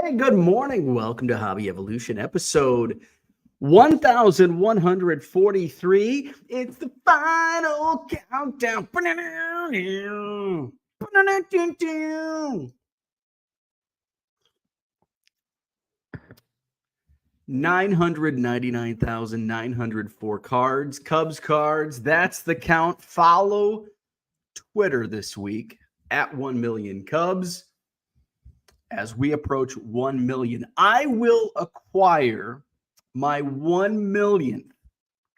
Hey, good morning. Welcome to Hobby Evolution, episode 1143. It's the final countdown. 999,904 cards, Cubs cards. That's the count. Follow Twitter this week at 1 million Cubs. As we approach 1 million, I will acquire my 1 millionth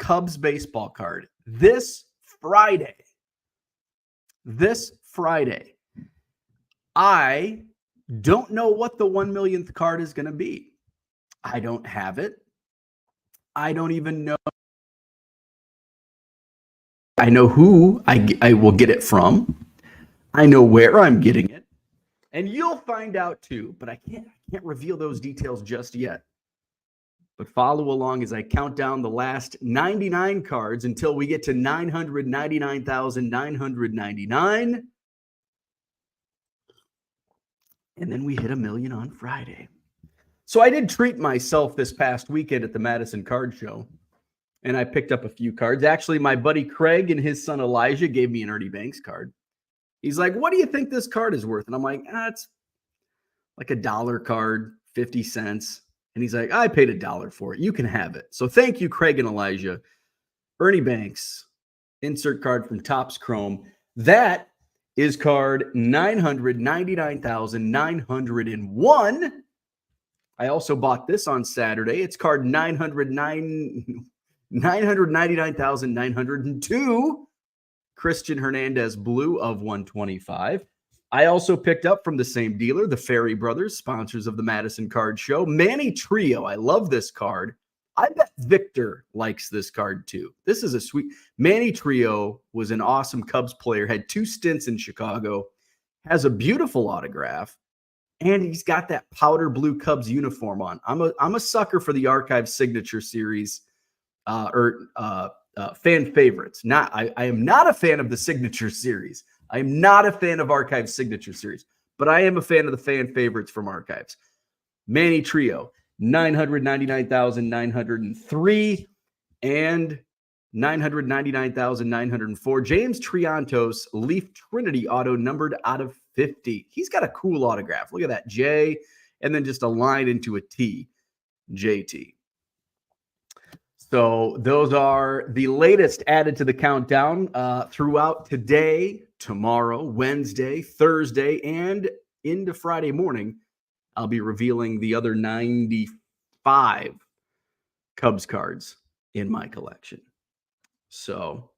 Cubs baseball card this Friday. I don't know what the 1 millionth card is going to be. I don't have it. I don't even know. I know who I will get it from. I know where I'm getting it. And you'll find out too, but I can't reveal those details just yet. But follow along as I count down the last 99 cards until we get to 999,999. And then we hit 1 million on Friday. So I did treat myself this past weekend at the Madison Card Show. And I picked up a few cards. Actually, my buddy Craig and his son Elijah gave me an Ernie Banks card. He's like, what do you think this card is worth? And I'm like, it's like $1 card, 50 cents. And he's like, I paid $1 for it. You can have it. So thank you, Craig and Elijah. Ernie Banks, insert card from Topps Chrome. That is card 999,901. I also bought this on Saturday. It's card 999,902. Christian Hernandez blue of 125. I also picked up from the same dealer, the Ferry Brothers, sponsors of the Madison Card Show, Manny Trio. I love this card. I bet Victor likes this card too. This is a sweet. Manny Trio was an awesome Cubs player, had 2 stints in Chicago, has a beautiful autograph, and he's got that powder blue Cubs uniform on. I'm a sucker for the Archive Signature Series fan favorites. I am not a fan of the Signature Series. I am not a fan of Archive Signature Series, but I am a fan of the fan favorites from Archives. Manny Trio, 999,903 and 999,904. James Triantos, Leaf Trinity auto numbered out of 50. He's got a cool autograph. Look at that J and then just a line into a T, JT. So those are the latest added to the countdown throughout today, tomorrow, Wednesday, Thursday, and into Friday morning. I'll be revealing the other 95 Cubs cards in my collection. So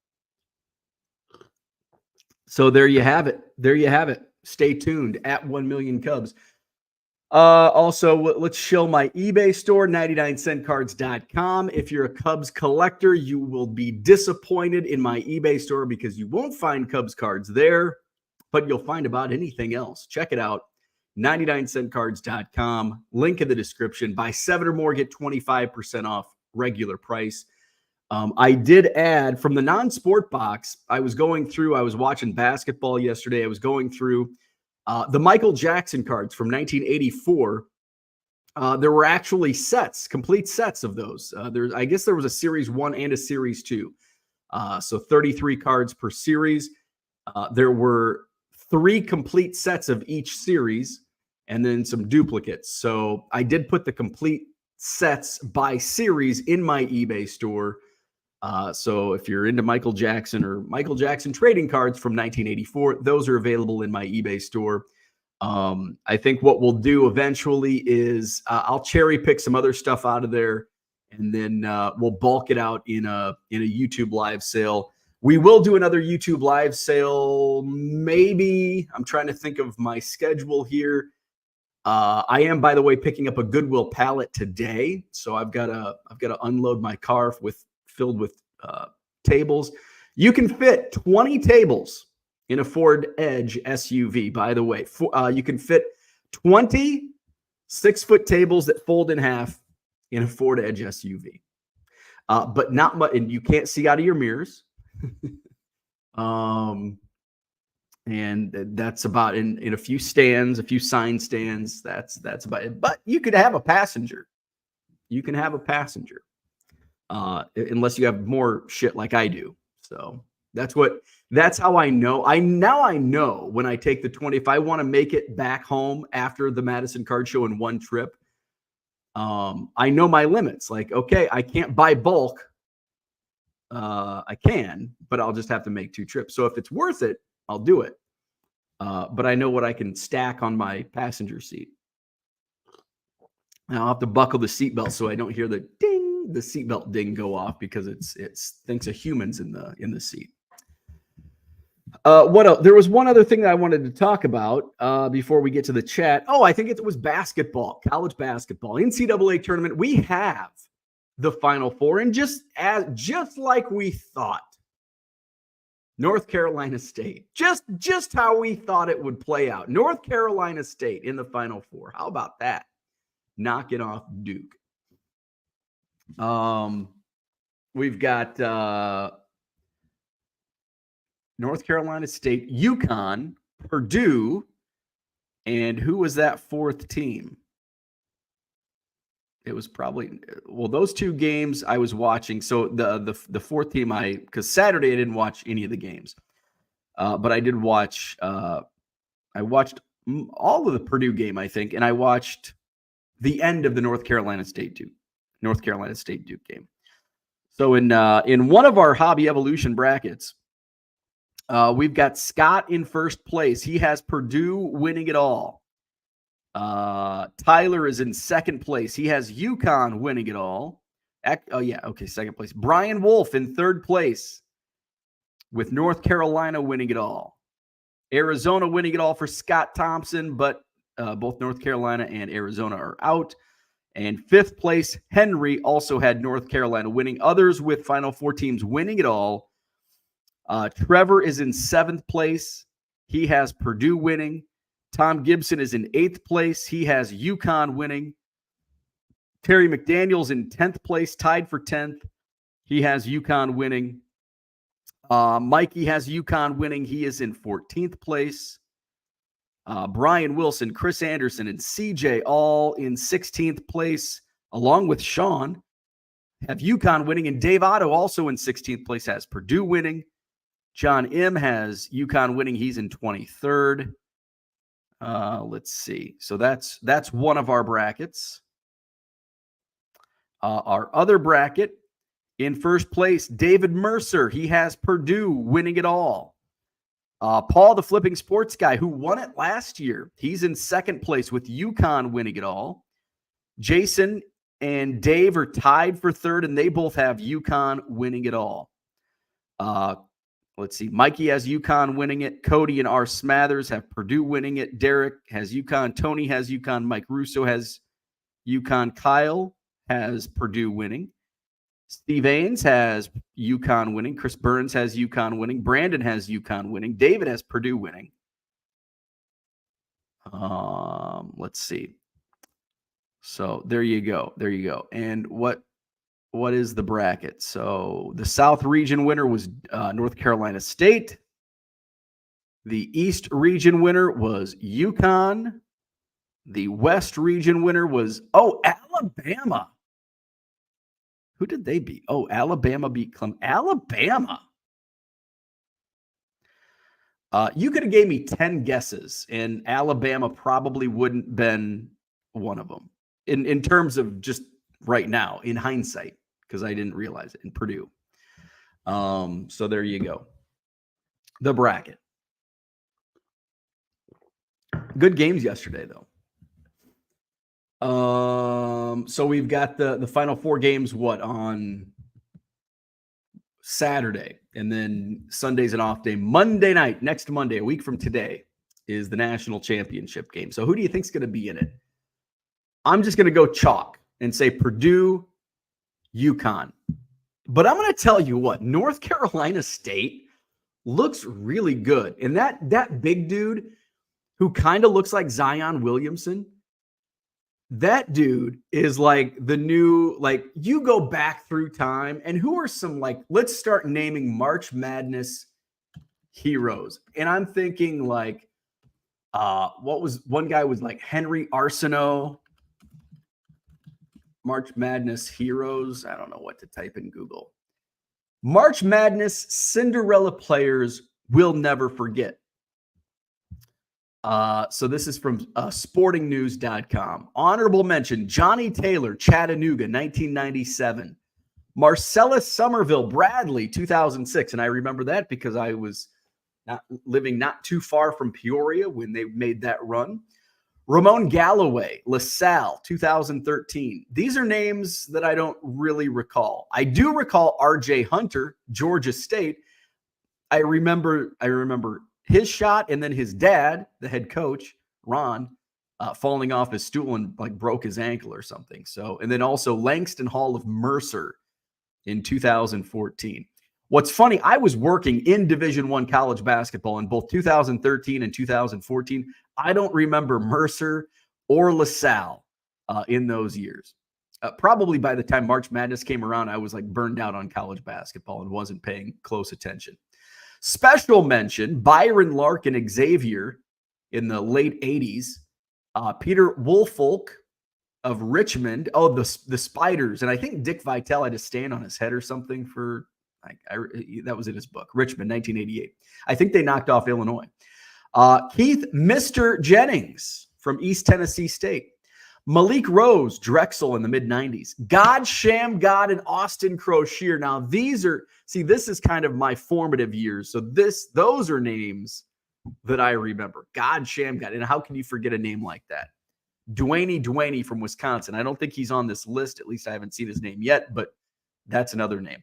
there you have it. Stay tuned at 1 million Cubs. Also, let's show my eBay store, 99centcards.com. If you're a Cubs collector, you will be disappointed in my eBay store because you won't find Cubs cards there, but you'll find about anything else. Check it out, 99centcards.com. Link in the description. Buy 7 or more, get 25% off regular price. I did add from the non-sport box. I was watching basketball yesterday. I was going through the Michael Jackson cards from 1984. There were actually complete sets of those. I guess there was a Series 1 and a Series 2. So 33 cards per series. There were 3 complete sets of each series and then some duplicates. So I did put the complete sets by series in my eBay store. So if you're into Michael Jackson or Michael Jackson trading cards from 1984, those are available in my eBay store. I think what we'll do eventually is I'll cherry pick some other stuff out of there, and then we'll bulk it out in a YouTube live sale. We will do another YouTube live sale. Maybe I'm trying to think of my schedule here. I am, by the way, picking up a Goodwill pallet today, so I've got to unload my car filled with tables. You can fit 20 tables in a Ford Edge SUV, by the way. You can fit 20 6-foot tables that fold in half in a Ford Edge SUV. But not much, and you can't see out of your mirrors. And that's about in a few stands, a few sign stands. That's about it. But you could have a passenger. You can have a passenger, unless you have more shit like I do. So that's how I know. I know when I take the 20, if I want to make it back home after the Madison Card Show in one trip, I know my limits. Like, okay, I can't buy bulk. I can, but I'll just have to make 2 trips. So if it's worth it, I'll do it. But I know what I can stack on my passenger seat. And I'll have to buckle the seatbelt so I don't hear the ding, the seatbelt ding go off, because it's thinks of humans in the seat. What else? There was one other thing that I wanted to talk about before we get to the chat. Oh, I think it was basketball, college basketball, NCAA tournament. We have the Final Four, and just like we thought, North Carolina State, just how we thought it would play out. North Carolina State in the Final Four. How about that? Knocking off Duke. We've got North Carolina State, UConn, Purdue, and who was that 4th team? It was probably, well, those 2 games I was watching. So the 4th team, because Saturday I didn't watch any of the games, but I did watch. I watched all of the Purdue game, I think, and I watched the end of the North Carolina State Duke game. So in one of our Hobby Evolution brackets, we've got Scott in first place. He has Purdue winning it all. Tyler is in second place. He has UConn winning it all. Second place. Brian Wolf in third place with North Carolina winning it all. Arizona winning it all for Scott Thompson, but both North Carolina and Arizona are out. And 5th place, Henry also had North Carolina winning. Others with Final Four teams winning it all. Trevor is in 7th place. He has Purdue winning. Tom Gibson is in 8th place. He has UConn winning. Terry McDaniel's in 10th place, tied for 10th. He has UConn winning. Mikey has UConn winning. He is in 14th place. Brian Wilson, Chris Anderson, and CJ all in 16th place, along with Sean, have UConn winning. And Dave Otto also in 16th place has Purdue winning. John M. has UConn winning. He's in 23rd. Let's see. So that's one of our brackets. Our other bracket, in first place, David Mercer. He has Purdue winning it all. Paul, the flipping sports guy who won it last year, he's in second place with UConn winning it all. Jason and Dave are tied for third, and they both have UConn winning it all. Let's see. Mikey has UConn winning it. Cody and R. Smathers have Purdue winning it. Derek has UConn. Tony has UConn. Mike Russo has UConn. Kyle has Purdue winning. Steve Ains has UConn winning. Chris Burns has UConn winning. Brandon has UConn winning. David has Purdue winning. Let's see. So there you go. There you go. And what is the bracket? So the South region winner was North Carolina State. The East region winner was UConn. The West region winner was, Alabama. Who did they beat? Oh, Alabama beat Clemson. Alabama. You could have gave me 10 guesses, and Alabama probably wouldn't been one of them in terms of just right now, in hindsight, because I didn't realize it in Purdue. So there you go. The bracket. Good games yesterday, though. So we've got the Final Four games, on Saturday, and then Sunday's an off day. Monday night, next Monday, a week from today, is the national championship game. So who do you think's going to be in it? I'm just going to go chalk and say Purdue, UConn. But I'm going to tell you what, North Carolina State looks really good. And that big dude who kind of looks like Zion Williamson, that dude is like the new, you go back through time, and who are some, let's start naming March Madness heroes. And I'm thinking like, what was one guy was like Henry Arsenault, March Madness heroes. I don't know what to type in Google. March Madness Cinderella players will never forget. So this is from sportingnews.com. Honorable mention, Johnny Taylor, Chattanooga, 1997. Marcellus Somerville, Bradley, 2006. And I remember that because I was living not too far from Peoria when they made that run. Ramon Galloway, LaSalle, 2013. These are names that I don't really recall. I do recall R.J. Hunter, Georgia State. I remember his shot, and then his dad, the head coach, Ron, falling off his stool and like broke his ankle or something. So, and then also Langston Hall of Mercer in 2014. What's funny, I was working in Division I college basketball in both 2013 and 2014. I don't remember Mercer or LaSalle in those years. Probably by the time March Madness came around, I was like burned out on college basketball and wasn't paying close attention. Special mention, Byron Larkin Xavier in the late 80s. Peter Woolfolk of Richmond. Oh, the Spiders. And I think Dick Vitale had to stand on his head or something for, that was in his book, Richmond, 1988. I think they knocked off Illinois. Keith Mr. Jennings from East Tennessee State. Malik Rose, Drexel in the mid-90s. God Sham God and Austin Crocier. Now, this is kind of my formative years. So those are names that I remember. God Sham God. And how can you forget a name like that? Dwayne from Wisconsin. I don't think he's on this list. At least I haven't seen his name yet, but that's another name.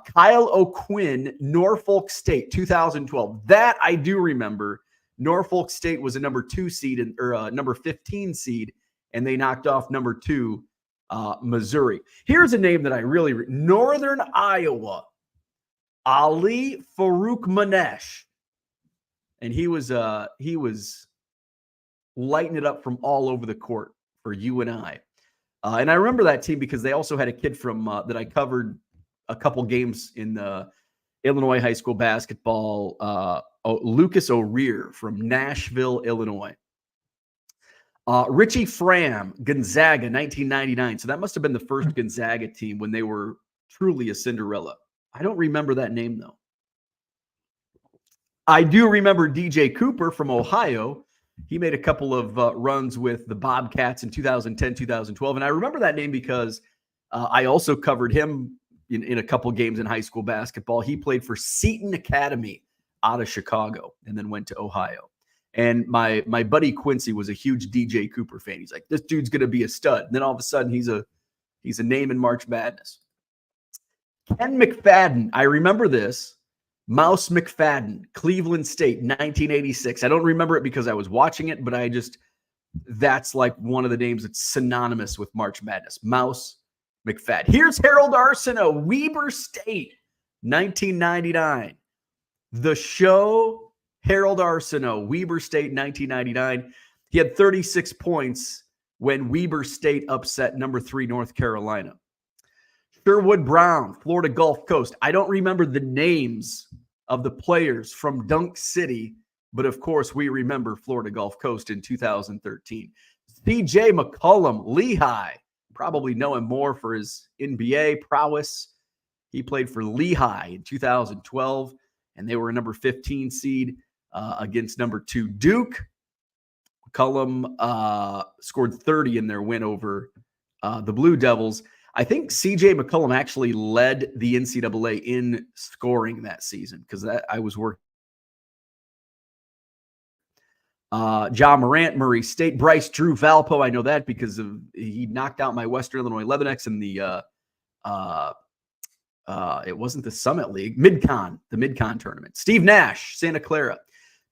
Kyle O'Quinn, Norfolk State, 2012. That I do remember. Norfolk State was a number 2 seed or a number 15 seed, and they knocked off number 2, Missouri. Here's a name that I really Northern Iowa, Ali Farouk Manesh, and he was lighting it up from all over the court for UNI. And I remember that team because they also had a kid from that I covered a couple games in the Illinois high school basketball, Lucas O'Rear from Nashville, Illinois. Richie Fram, Gonzaga, 1999. So that must have been the first Gonzaga team when they were truly a Cinderella. I don't remember that name, though. I do remember DJ Cooper from Ohio. He made a couple of runs with the Bobcats in 2010, 2012. And I remember that name because I also covered him in a couple games in high school basketball. He played for Seton Academy out of Chicago and then went to Ohio. And my buddy Quincy was a huge DJ Cooper fan. He's like, this dude's going to be a stud. And then all of a sudden, he's a name in March Madness. Ken McFadden. I remember this. Mouse McFadden, Cleveland State, 1986. I don't remember it because I was watching it, but that's like one of the names that's synonymous with March Madness. Mouse McFadden. Here's Harold Arsenault, Weber State, 1999. The show, Harold Arsenault, Weber State, 1999. He had 36 points when Weber State upset number 3 North Carolina. Sherwood Brown, Florida Gulf Coast. I don't remember the names of the players from Dunk City, but of course we remember Florida Gulf Coast in 2013. CJ McCollum, Lehigh. Probably know him more for his NBA prowess. He played for Lehigh in 2012, and they were a number 15 seed against number 2 Duke. McCollum scored 30 in their win over the Blue Devils. I think CJ McCollum actually led the NCAA in scoring that season because I was working. John Morant, Murray State, Bryce Drew Valpo. I know that because he knocked out my Western Illinois Leathernecks in the it wasn't the Summit League, the Mid-Con tournament. Steve Nash, Santa Clara.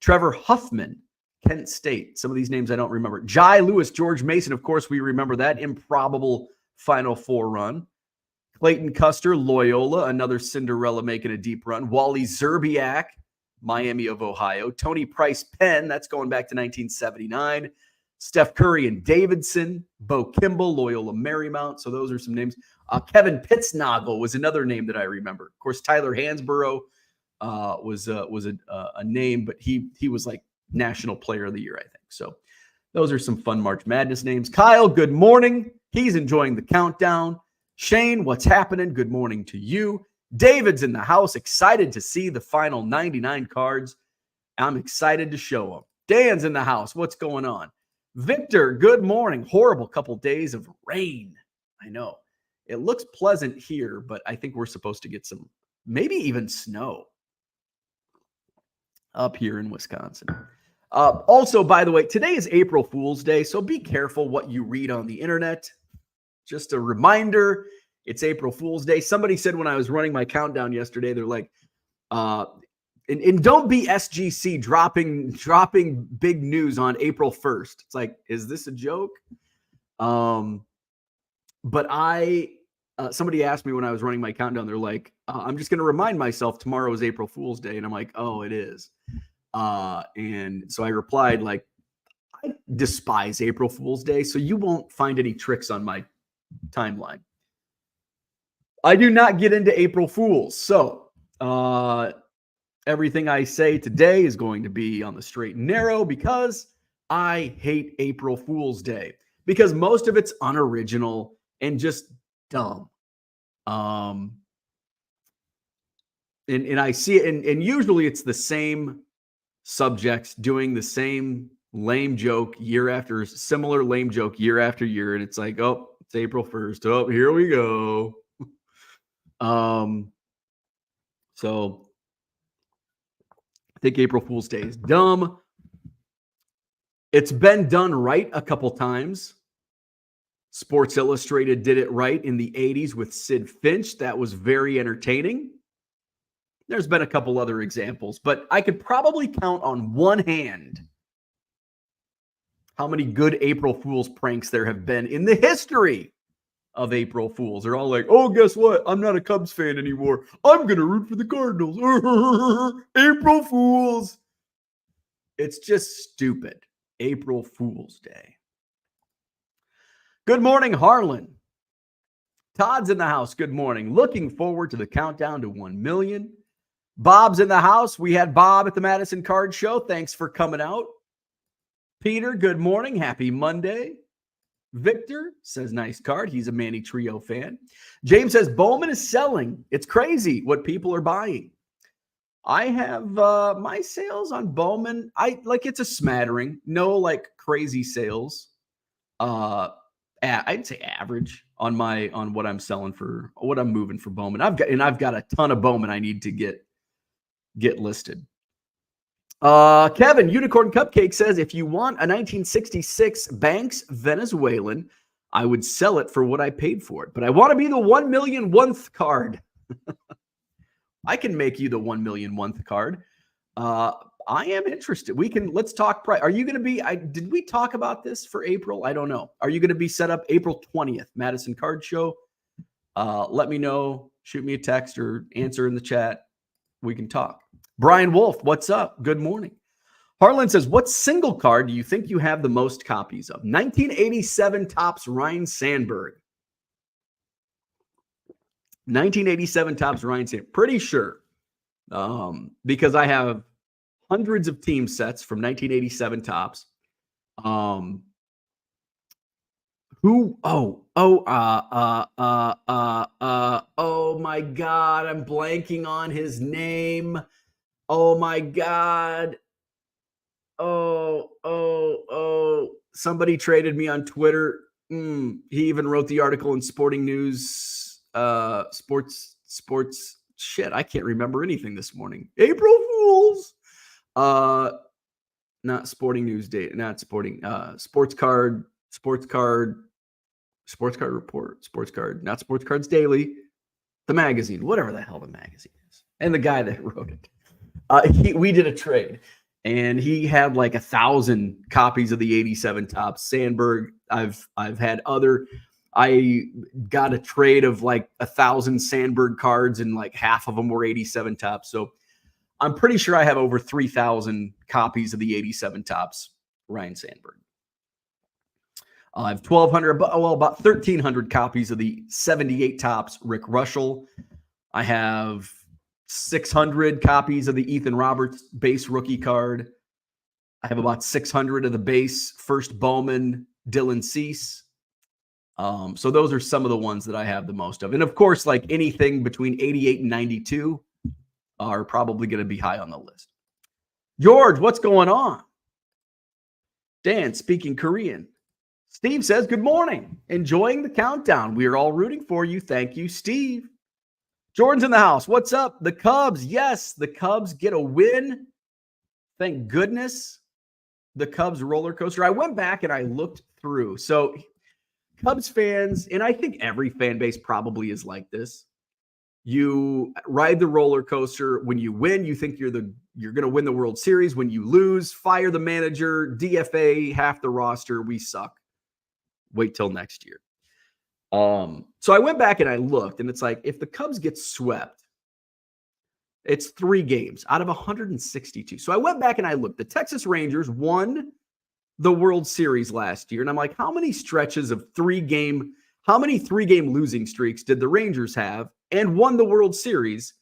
Trevor Huffman, Kent State. Some of these names I don't remember. Jai Lewis, George Mason. Of course, we remember that improbable Final Four run. Clayton Custer, Loyola, another Cinderella making a deep run. Wally Zerbiak, Miami of Ohio. Tony Price Penn, that's going back to 1979. Steph Curry and Davidson. Bo Kimball, Loyola Marymount. So those are some names. Kevin Pittsnoggle was another name that I remember. Of course, Tyler Hansborough, was a name, but he was like National Player of the Year, I think. So those are some fun March Madness names. Kyle, good morning. He's enjoying the countdown. Shane, what's happening? Good morning to you. David's in the house, excited to see the final 99 cards. I'm excited to show them. Dan's in the house. What's going on? Victor, good morning. Horrible couple days of rain. I know. It looks pleasant here, but I think we're supposed to get some, maybe even snow up here in Wisconsin. Also, by the way, today is April Fool's Day, so be careful what you read on the internet. Just a reminder, it's April Fool's Day. Somebody said when I was running my countdown yesterday, they're like, and don't be SGC dropping big news on April 1st. It's like, is this a joke? But somebody asked me when I was running my countdown, they're like, I'm just going to remind myself tomorrow is April Fool's Day. And I'm like, oh, it is. And so I replied, like, I despise April Fool's Day, so you won't find any tricks on my timeline. I do not get into April Fools. So everything I say today is going to be on the straight and narrow because I hate April Fool's Day because most of it's unoriginal and just dumb. And I see it, and usually it's the same subjects doing the same lame joke year after similar lame joke year after year. And it's like, oh, it's April 1st. Oh, here we go. So I think April Fool's Day is dumb. It's been done right a couple times. Sports Illustrated did it right in the 80s with Sid Finch. That was very entertaining. There's been a couple other examples, but I could probably count on one hand how many good April Fool's pranks there have been in the history of April Fools. They're all like, oh, guess what? I'm not a Cubs fan anymore. I'm going to root for the Cardinals. April Fools. It's just stupid. April Fool's Day. Good morning, Harlan. Todd's in the house. Good morning. Looking forward to the countdown to 1 million. Bob's in the house. We had Bob at the Madison Card Show. Thanks for coming out. Peter, good morning. Happy Monday. Victor says, nice card. He's a Manny Trio fan. James says, Bowman is selling. It's crazy what people are buying. I have my sales on Bowman. It's a smattering. No, like crazy sales. I'd say average on what I'm selling for, what I'm moving for Bowman. I've got a ton of Bowman I need to get listed. Kevin, Unicorn Cupcake says, if you want a 1966 Banks Venezuelan, I would sell it for what I paid for it. But I want to be the 1 million one-th card. I can make you the 1 million one-th card. I am interested. Let's talk price. Are you going to be, did we talk about this for April? I don't know. Are you going to be set up April 20th, Madison Card Show? Let me know. Shoot me a text or answer in the chat. We can talk. Brian Wolf, what's up? Good morning. Harlan says, what single card do you think you have the most copies of? 1987 Topps Ryan Sandberg. 1987 Topps Ryan Sandberg. Pretty sure. Because I have hundreds of team sets from 1987 Topps. Oh my God, I'm blanking on his name. Oh my God. Somebody traded me on Twitter. He even wrote the article in Sporting News, sports. Shit, I can't remember anything this morning. April Fools. Not Sporting News Day, not Sporting, Sports Card Report, Sports Card, not Sports Cards Daily, the magazine, whatever the hell the magazine is. And the guy that wrote it. We did a trade, and he had like 1,000 copies of the 87 Topps Sandberg. I've had other. I got a trade of like 1,000 Sandberg cards, and like half of them were 87 Topps. So I'm pretty sure I have over 3,000 copies of the 87 Topps Ryan Sandberg. I have 1,200, about 1,300 copies of the 78 Topps Rick Russell. I have 600 copies of the Ethan Roberts base rookie card. I have about 600 of the base first Bowman Dylan Cease. So those are some of the ones that I have the most of. And of course, like anything between 88 and 92 are probably going to be high on the list. George, what's going on? Dan, speaking Korean. Steve says, good morning. Enjoying the countdown. We are all rooting for you. Thank you, Steve. Jordan's in the house. What's up? The Cubs. Yes, the Cubs get a win. Thank goodness. The Cubs roller coaster. I went back and I looked through. So Cubs fans, and I think every fan base probably is like this. You ride the roller coaster. When you win, you think you're going to win the World Series. When you lose, fire the manager, DFA half the roster. We suck. Wait till next year. So I went back and I looked, and it's like, if the Cubs get swept, it's 3 games out of 162. So I went back and I looked. The Texas Rangers won the World Series last year. And I'm like, how many stretches of 3-game losing streaks did the Rangers have and won the World Series?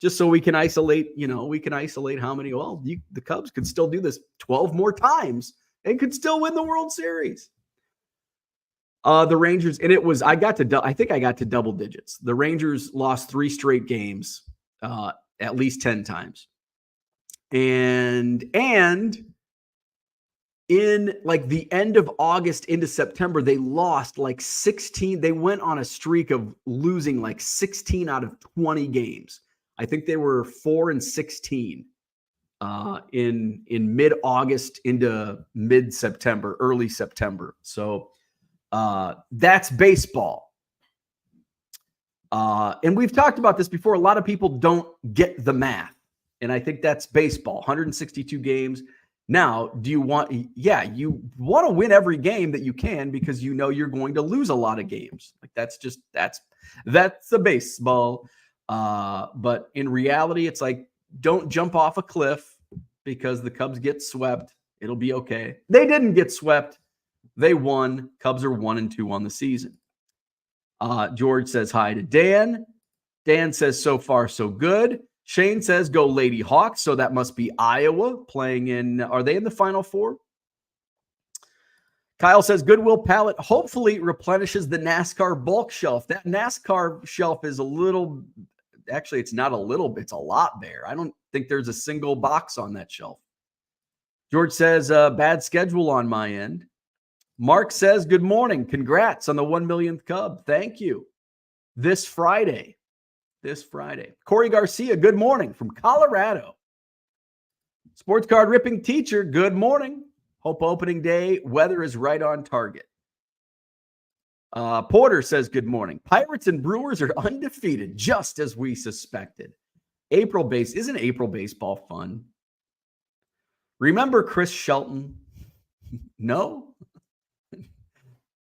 Just so we can isolate, how many. Well, the Cubs could still do this 12 more times and could still win the World Series. The Rangers, and I think I got to double digits. The Rangers lost 3 straight games, at least 10 times. And in like the end of August into September, they lost like 16. They went on a streak of losing like 16 out of 20 games. I think they were 4-16 in mid-August into mid-September, early September. So that's baseball. And we've talked about this before. A lot of people don't get the math. And I think that's baseball, 162 games. Now, you want to win every game that you can because you know you're going to lose a lot of games. Like that's a baseball. But in reality, it's like, don't jump off a cliff because the Cubs get swept. It'll be okay. They didn't get swept. They won. Cubs are 1-2 on the season. George says hi to Dan. Dan says so far so good. Shane says go Lady Hawks. So that must be Iowa playing in. Are they in the Final Four? Kyle says Goodwill Pallet hopefully replenishes the NASCAR bulk shelf. That NASCAR shelf is actually it's not a little, it's a lot bare. I don't think there's a single box on that shelf. George says bad schedule on my end. Mark says, good morning. Congrats on the 1 millionth Cub. Thank you. This Friday. Corey Garcia, good morning from Colorado. Sports card ripping teacher, good morning. Hope opening day weather is right on target. Porter says, good morning. Pirates and Brewers are undefeated, just as we suspected. Isn't April baseball fun? Remember Chris Shelton? No?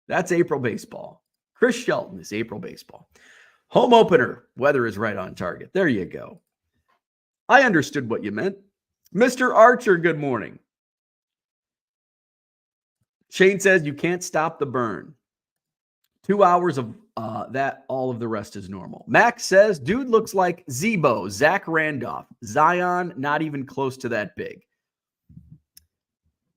That's April baseball. Chris Shelton is April baseball. Home opener. Weather is right on target. There you go. I understood what you meant. Mr. Archer, good morning. Shane says you can't stop the burn. 2 hours of that. All of the rest is normal. Max says, dude looks like Zebo, Zach Randolph. Zion, not even close to that big.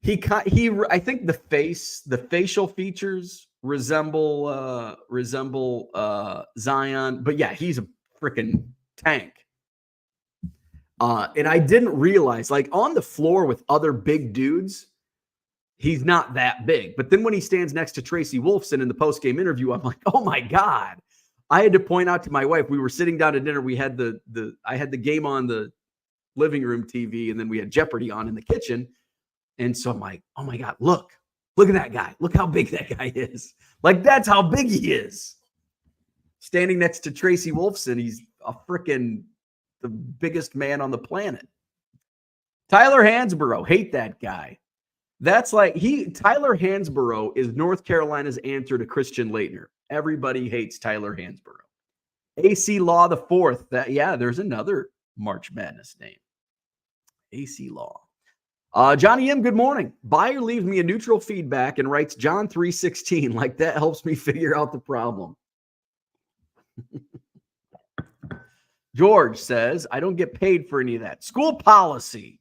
I think the facial features resemble Zion, but yeah, he's a freaking tank. And I didn't realize, like on the floor with other big dudes, he's not that big. But then when he stands next to Tracy Wolfson in the post-game interview, I'm like, oh my God. I had to point out to my wife, we were sitting down to dinner. We had I had the game on the living room TV, and then we had Jeopardy on in the kitchen. And so I'm like, oh my God, look at that guy. Look how big that guy is. Like, that's how big he is. Standing next to Tracy Wolfson, he's the biggest man on the planet. Tyler Hansborough, hate that guy. That's like Tyler Hansborough is North Carolina's answer to Christian Laettner. Everybody hates Tyler Hansborough. AC Law the Fourth. There's another March Madness name. AC Law. Johnny M, good morning. Buyer leaves me a neutral feedback and writes John 3:16. Like that helps me figure out the problem. George says, I don't get paid for any of that. School policy.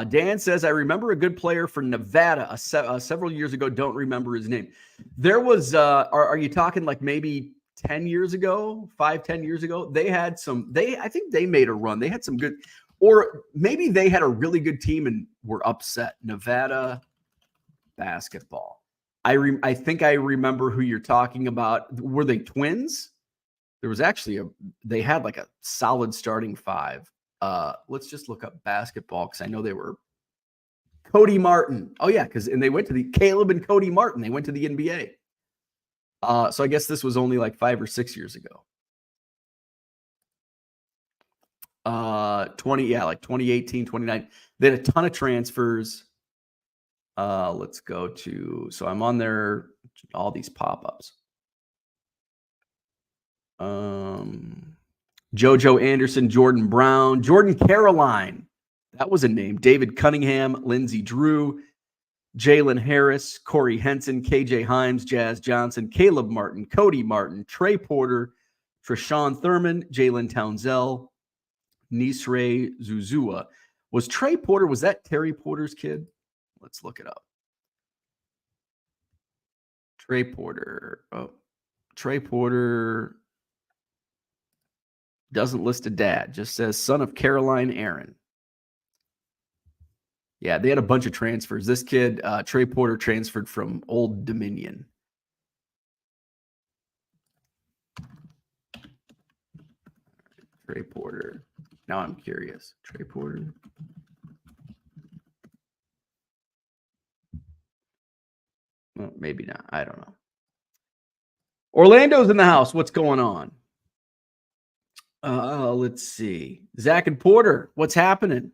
Dan says, I remember a good player for Nevada several years ago. Don't remember his name. There was, are you talking like maybe 10 years ago, 5-10 years ago? They had I think they made a run. They had some good, or maybe they had a really good team and were upset. Nevada basketball. I think I remember who you're talking about. Were they Twins? There was actually they had like a solid starting five. Let's just look up basketball because I know they were Cody Martin. Oh yeah, and they went to Caleb and Cody Martin. They went to the NBA. So I guess this was only like 5 or 6 years ago. like 2018, 2019. They had a ton of transfers. Let's go to, so I'm on there, all these pop-ups. JoJo Anderson, Jordan Brown, Jordan Caroline. That was a name. David Cunningham, Lindsey Drew, Jalen Harris, Corey Henson, KJ Himes, Jazz Johnson, Caleb Martin, Cody Martin, Trey Porter, Treshawn Thurman, Jalen Townsell, Nisre Zuzua. Was Trey Porter, was that Terry Porter's kid? Let's look it up. Trey Porter. Oh, Trey Porter doesn't list a dad, just says son of Caroline Aaron. Yeah, they had a bunch of transfers. This kid, Trey Porter, transferred from Old Dominion. Trey Porter. Now I'm curious. Trey Porter. Well, maybe not. I don't know. Orlando's in the house. What's going on? Let's see. Zach and Porter, what's happening?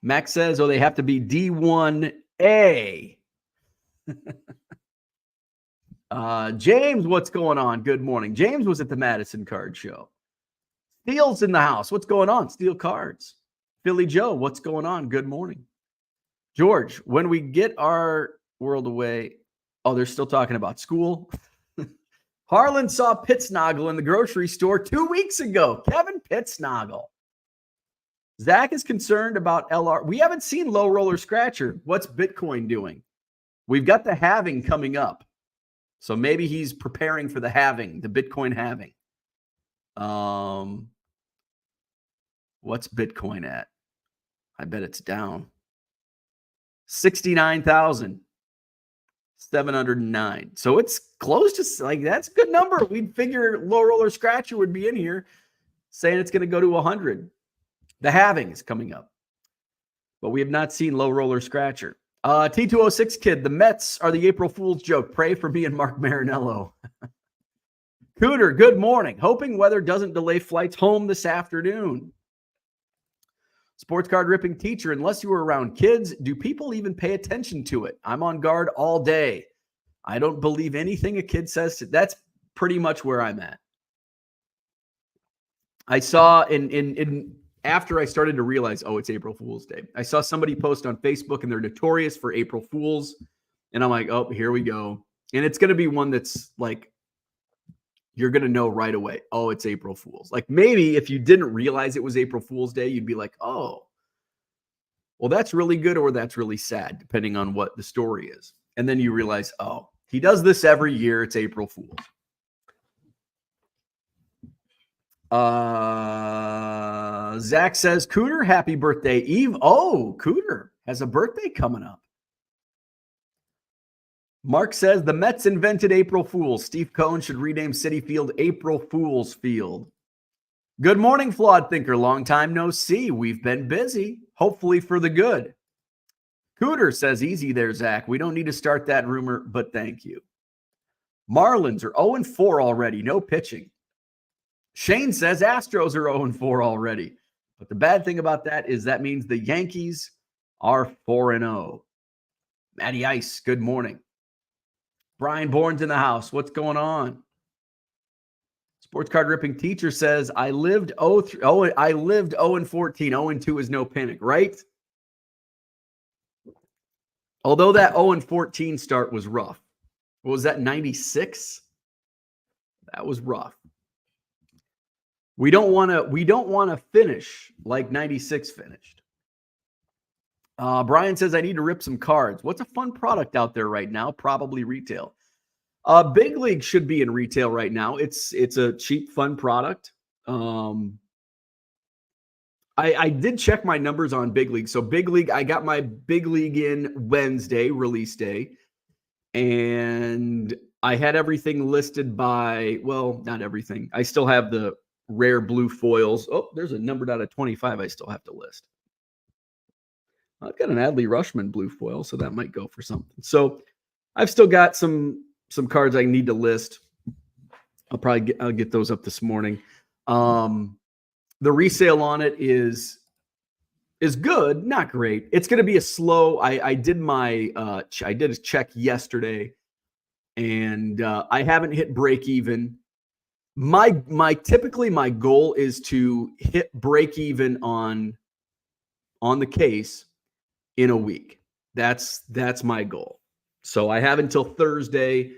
Max says, they have to be D1A. James, what's going on? Good morning. James was at the Madison Card Show. Steele's in the house. What's going on? Steel Cards. Philly Joe, what's going on? Good morning. George, when we get our world away, they're still talking about school. Harlan saw Pitsnoggle in the grocery store 2 weeks ago. Kevin Pitsnoggle. Zach is concerned about LR. We haven't seen Low Roller Scratcher. What's Bitcoin doing? We've got the halving coming up. So maybe he's preparing for the halving, the Bitcoin halving. What's Bitcoin at? I bet it's down. 69,709. So it's close to, like, that's a good number. We'd figure Low Roller Scratcher would be in here saying it's going to go to 100. The halving is coming up, but we have not seen Low Roller Scratcher. T206 kid, the Mets are the April Fool's joke. Pray for me and Mark Marinello. Cooter, good morning. Hoping weather doesn't delay flights home this afternoon. Sports card ripping teacher, unless you were around kids, do people even pay attention to it? I'm on guard all day. I don't believe anything a kid says. That's pretty much where I'm at. I saw after I started to realize, it's April Fool's Day, I saw somebody post on Facebook, and they're notorious for April Fools. And I'm like, here we go. And it's going to be one that's like, you're going to know right away, it's April Fool's. Like, maybe if you didn't realize it was April Fool's Day, you'd be like, well, that's really good or that's really sad, depending on what the story is. And then you realize, he does this every year. It's April Fool's. Zach says, Cooter, happy birthday, Eve. Cooter has a birthday coming up. Mark says, the Mets invented April Fools. Steve Cohen should rename Citi Field April Fool's Field. Good morning, Flawed Thinker. Long time no see. We've been busy, hopefully for the good. Cooter says, easy there, Zach. We don't need to start that rumor, but thank you. Marlins are 0-4 already. No pitching. Shane says Astros are 0-4 already. But the bad thing about that is that means the Yankees are 4-0. Matty Ice, good morning. Brian Bourne's in the house. What's going on? Sports card ripping teacher says, I lived 0-14. 0-2 is no panic, right? Although that 0-14 start was rough. What was that, 96? That was rough. We don't want to finish like 96 finished. Brian says I need to rip some cards. What's a fun product out there right now? Probably retail. Big League should be in retail right now. It's a cheap, fun product. I did check my numbers on Big League. So Big League, I got my Big League in Wednesday, release day. And I had everything listed by, well, not everything. I still have the rare blue foils. Oh, there's a numbered out of 25 I still have to list. I've got an Adley Rushman blue foil, so that might go for something. So I've still got some cards I need to list. I'll get those up this morning. The resale on it is good, not great. It's going to be a slow. I did a check yesterday, and I haven't hit break even. Typically my goal is to hit break even on the case in a week. That's my goal. So I have until Thursday.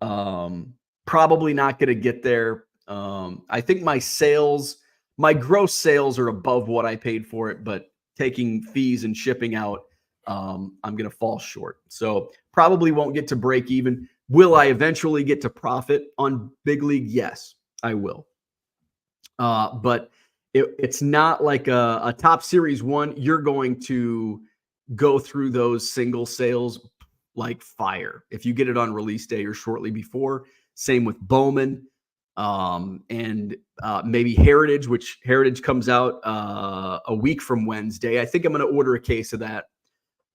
Probably not going to get there. I think my gross sales are above what I paid for it, but taking fees and shipping out, I'm going to fall short. So probably won't get to break even. Will I eventually get to profit on Big League? Yes, I will. But it's not like a top series one. You're going to go through those single sales like fire. If you get it on release day or shortly before, same with Bowman. And maybe Heritage, which Heritage comes out a week from Wednesday. I think I'm going to order a case of that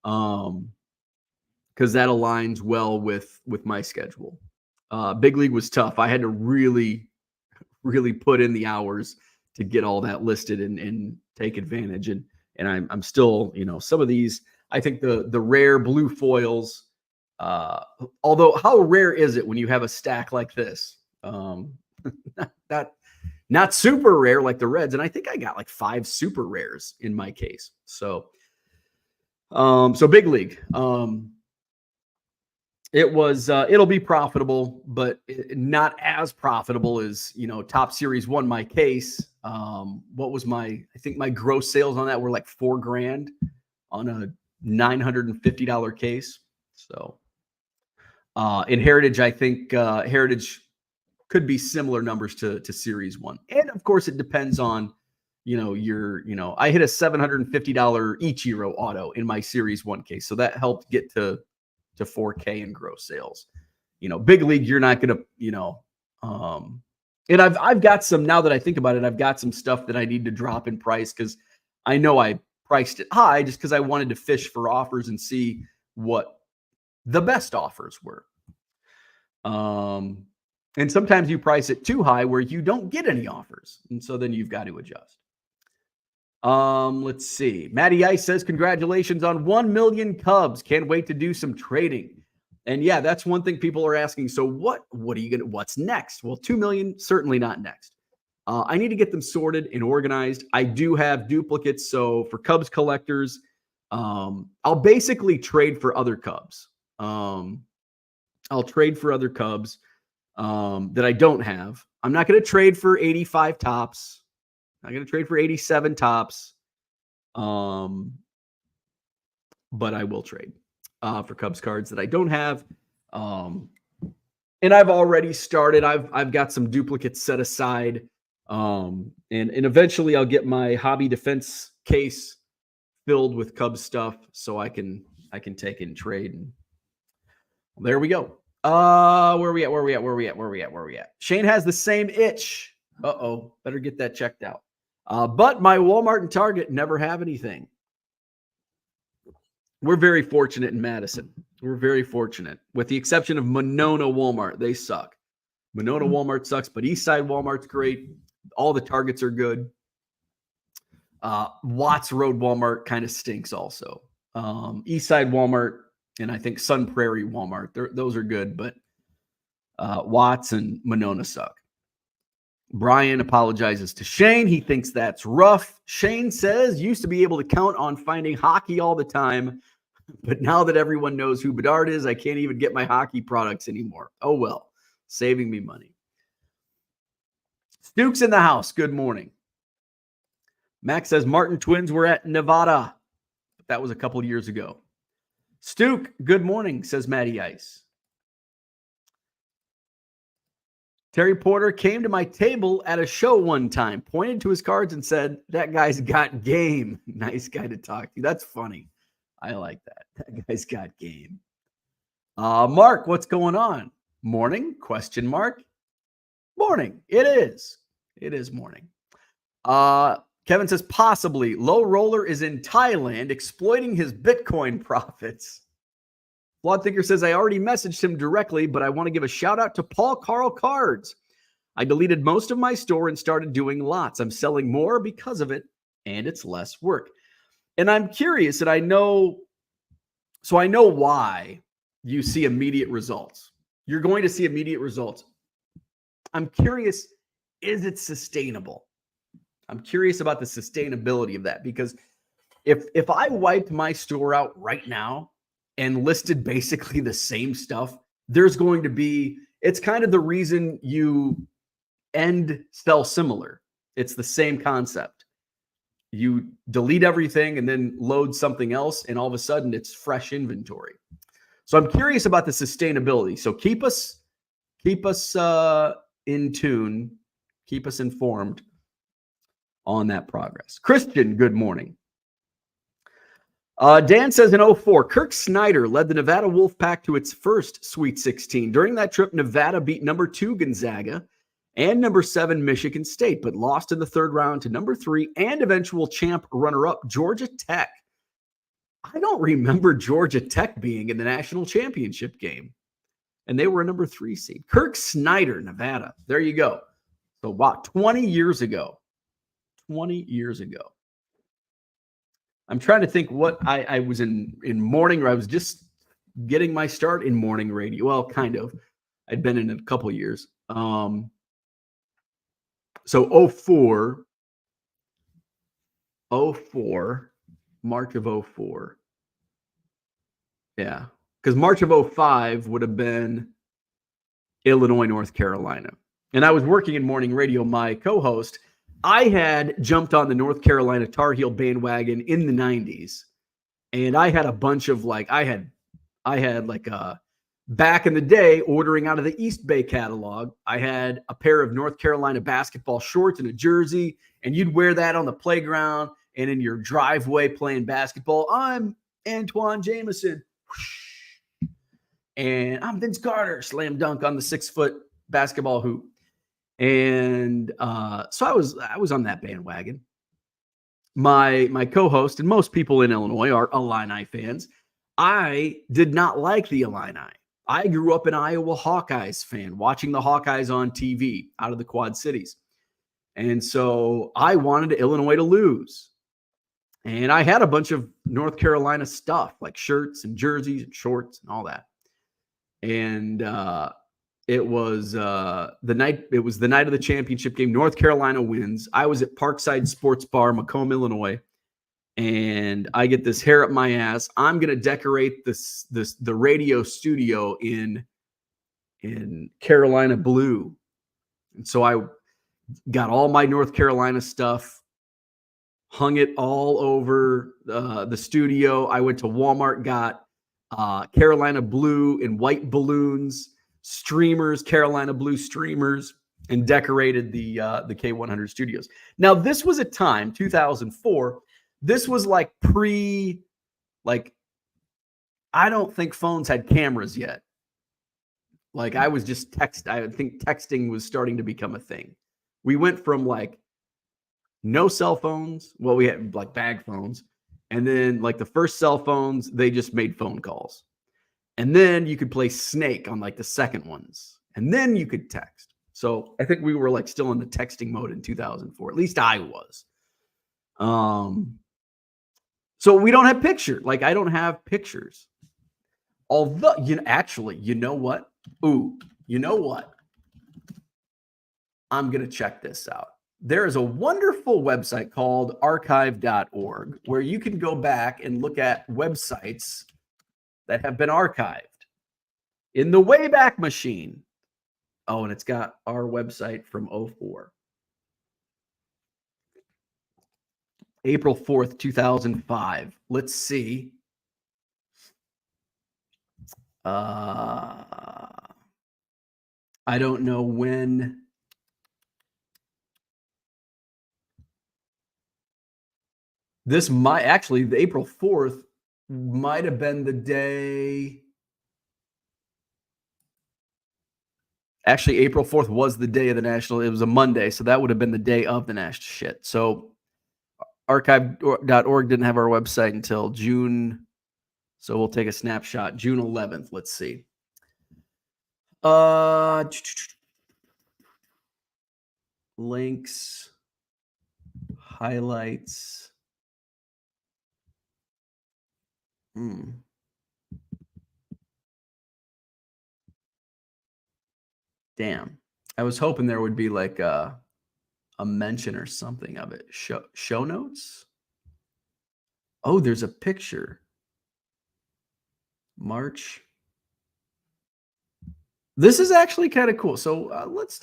because that aligns well with my schedule. Big League was tough. I had to really, really put in the hours to get all that listed and take advantage. And I'm still, some of these, I think the rare blue foils, although how rare is it when you have a stack like this? Not super rare like the reds, and I think I got like 5 super rares in my case. So Big League, it'll be profitable, but not as profitable as top series one. My case, what was I think my gross sales on that were like $4,000 on a $950 case. So in Heritage, I think Heritage could be similar numbers to series one. And of course it depends on, I hit a $750 Ichiro auto in my series one case. So that helped get to 4K in gross sales. Big League, you're not going to, and I've got some, now that I think about it, I've got some stuff that I need to drop in price because I know I priced it high just because I wanted to fish for offers and see what the best offers were. And sometimes you price it too high where you don't get any offers. And so then you've got to adjust. Let's see. Matty Ice says, congratulations on 1 million Cubs. Can't wait to do some trading. And yeah, that's one thing people are asking. So what are you going to, what's next? Well, 2 million, certainly not next. I need to get them sorted and organized. I do have duplicates. So for Cubs collectors, I'll basically trade for other Cubs. I'll trade for other Cubs that I don't have. I'm not going to trade for 85 tops. I'm not going to trade for 87 tops. But I will trade for Cubs cards that I don't have. And I've already started. I've got some duplicates set aside. And eventually I'll get my hobby defense case filled with Cubs stuff so I can take it and trade. And there we go. Where we at? Shane has the same itch. Better get that checked out. But my Walmart and Target never have anything. We're very fortunate in Madison. We're very fortunate. With the exception of Monona Walmart. They suck. Monona Walmart sucks, but Eastside Walmart's great. All the Targets are good. Watts Road Walmart kind of stinks also. Eastside Walmart and I think Sun Prairie Walmart, those are good, but Watts and Monona suck. Brian apologizes to Shane. He thinks that's rough. Shane says, used to be able to count on finding hockey all the time, but now that everyone knows who Bedard is, I can't even get my hockey products anymore. Oh, well, saving me money. Duke's in the house. Good morning. Max says Martin twins were at Nevada. That was a couple years ago. Stuke, good morning, says Matty Ice. Terry Porter came to my table at a show one time, pointed to his cards and said, that guy's got game. Nice guy to talk to. That's funny. I like that. That guy's got game. Mark, what's going on? Morning? Question mark. Morning. It is. It is morning. Kevin says, possibly. Low Roller is in Thailand exploiting his Bitcoin profits. Flawed Thinker says, I already messaged him directly, but I want to give a shout out to Paul Carl Cards. I deleted most of my store and started doing lots. I'm selling more because of it, and it's less work. And I'm curious, and I know why you see immediate results. You're going to see immediate results. I'm curious, is it sustainable? I'm curious about the sustainability of that, because if I wiped my store out right now and listed basically the same stuff, there's going to be, it's kind of the reason you end sell similar. It's the same concept. You delete everything and then load something else, and all of a sudden it's fresh inventory. So I'm curious about the sustainability. So keep us in tune, keep us informed on that progress. Christian, good morning. Dan says in 2004, Kirk Snyder led the Nevada Wolfpack to its first Sweet 16. During that trip, Nevada beat number 2 Gonzaga and number 7 Michigan State, but lost in the third round to number 3 and eventual champ runner-up Georgia Tech. I don't remember Georgia Tech being in the national championship game, and they were a number 3 seed. Kirk Snyder, Nevada. There you go. So, wow, 20 years ago. 20 years ago. I'm trying to think what I was in morning, or I was just getting my start in morning radio. Well, kind of. I'd been in a couple years. So 04, March of 04. Yeah. Because March of 05 would have been Illinois, North Carolina. And I was working in morning radio. My co-host, I had jumped on the North Carolina Tar Heel bandwagon in the 90s. And I had a bunch of I had back in the day, ordering out of the East Bay catalog, I had a pair of North Carolina basketball shorts and a jersey, and you'd wear that on the playground and in your driveway playing basketball. I'm Antoine Jameson. And I'm Vince Carter, slam dunk on the 6-foot basketball hoop. And so I was on that bandwagon. My co-host and most people in Illinois are Illini fans. I did not like the Illini. I grew up an Iowa Hawkeyes fan, watching the Hawkeyes on TV out of the Quad Cities. And so I wanted Illinois to lose. And I had a bunch of North Carolina stuff, like shirts and jerseys and shorts and all that. And it was the night of the championship game. North Carolina wins. I was at Parkside Sports Bar, Macomb, Illinois. And I get this hair up my ass. I'm going to decorate the radio studio in Carolina blue. And so I got all my North Carolina stuff, hung it all over the studio. I went to Walmart, got Carolina blue and white balloons, streamers, Carolina blue streamers, and decorated the K100 studios. Now, this was a time, 2004, this was I don't think phones had cameras yet. I was just I think texting was starting to become a thing. We went from no cell phones. Well, we had bag phones. And then the first cell phones, they just made phone calls. And then you could play Snake on the second ones. And then you could text. So I think we were still in the texting mode in 2004. At least I was. So we don't have pictures. I don't have pictures. Although, you know what? Ooh, you know what? I'm going to check this out. There is a wonderful website called archive.org where you can go back and look at websites that have been archived in the Wayback Machine. Oh, and it's got our website from 04. April 4th, 2005. Let's see. I don't know when. This might actually, the April 4th might have been the day. Actually, April 4th was the day of the national. It was a Monday, so that would have been the day of the national shit. So archive.org didn't have our website until June. So we'll take a snapshot. June 11th. Let's see. Links, highlights. Damn. I was hoping there would be like a mention or something of it. Show notes? Oh, there's a picture. March. This is actually kind of cool. So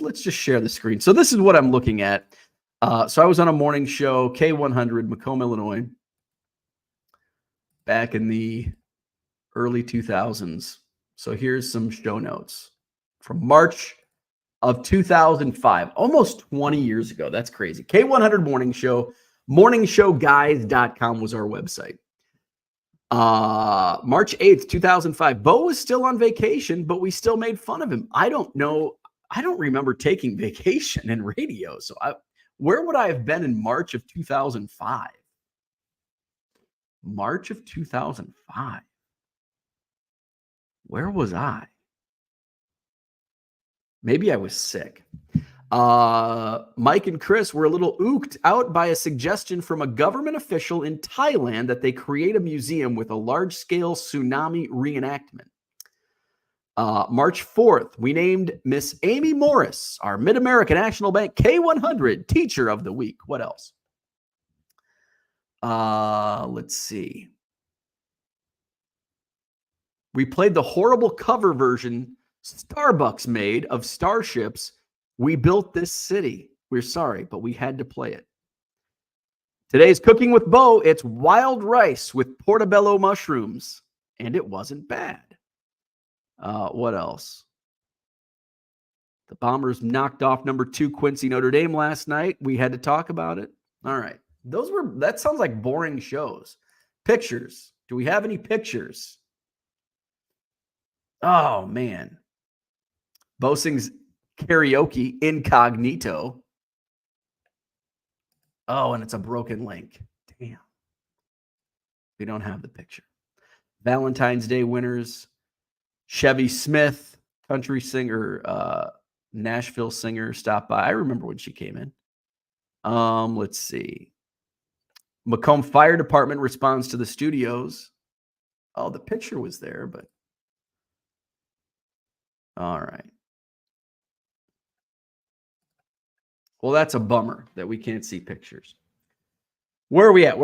let's just share the screen. So this is what I'm looking at. So I was on a morning show, K100, Macomb, Illinois, back in the early 2000s. So here's some show notes from March of 2005, almost 20 years ago. That's crazy. K100 morning show, morningshowguys.com was our website. March 8th, 2005. Bo was still on vacation, but we still made fun of him. I don't know. I don't remember taking vacation in radio. So where would I have been in March of 2005? March of 2005. Where was I? Maybe I was sick. Mike and Chris were a little ooked out by a suggestion from a government official in Thailand that they create a museum with a large-scale tsunami reenactment. March 4th, we named Miss Amy Morris, our Mid-American National Bank K100 Teacher of the Week. What else? Let's see. We played the horrible cover version Starbucks made of Starships. We built this city. We're sorry, but we had to play it. Today's Cooking with Bo. It's wild rice with portobello mushrooms, and it wasn't bad. What else? The Bombers knocked off number 2 Quincy Notre Dame last night. We had to talk about it. All right. That sounds like boring shows. Pictures. Do we have any pictures? Oh, man. Bo sings karaoke incognito. Oh, and it's a broken link. Damn. We don't have the picture. Valentine's Day winners. Chevy Smith, country singer, Nashville singer, stopped by. I remember when she came in. Let's see. Macomb Fire Department responds to the studios. Oh, the picture was there, but all right. Well, that's a bummer that we can't see pictures. Where are we at?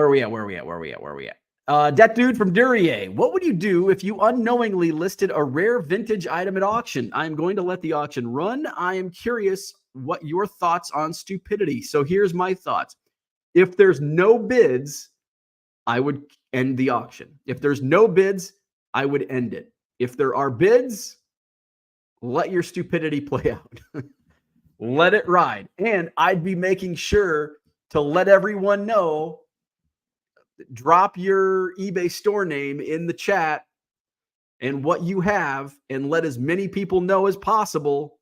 That dude from Duryea. What would you do if you unknowingly listed a rare vintage item at auction? I'm going to let the auction run. I am curious what your thoughts on stupidity. So here's my thoughts. If there's no bids, I would end the auction. If there's no bids, I would end it. If there are bids, let your stupidity play out. Let it ride. And I'd be making sure to let everyone know, drop your eBay store name in the chat and what you have, and let as many people know as possible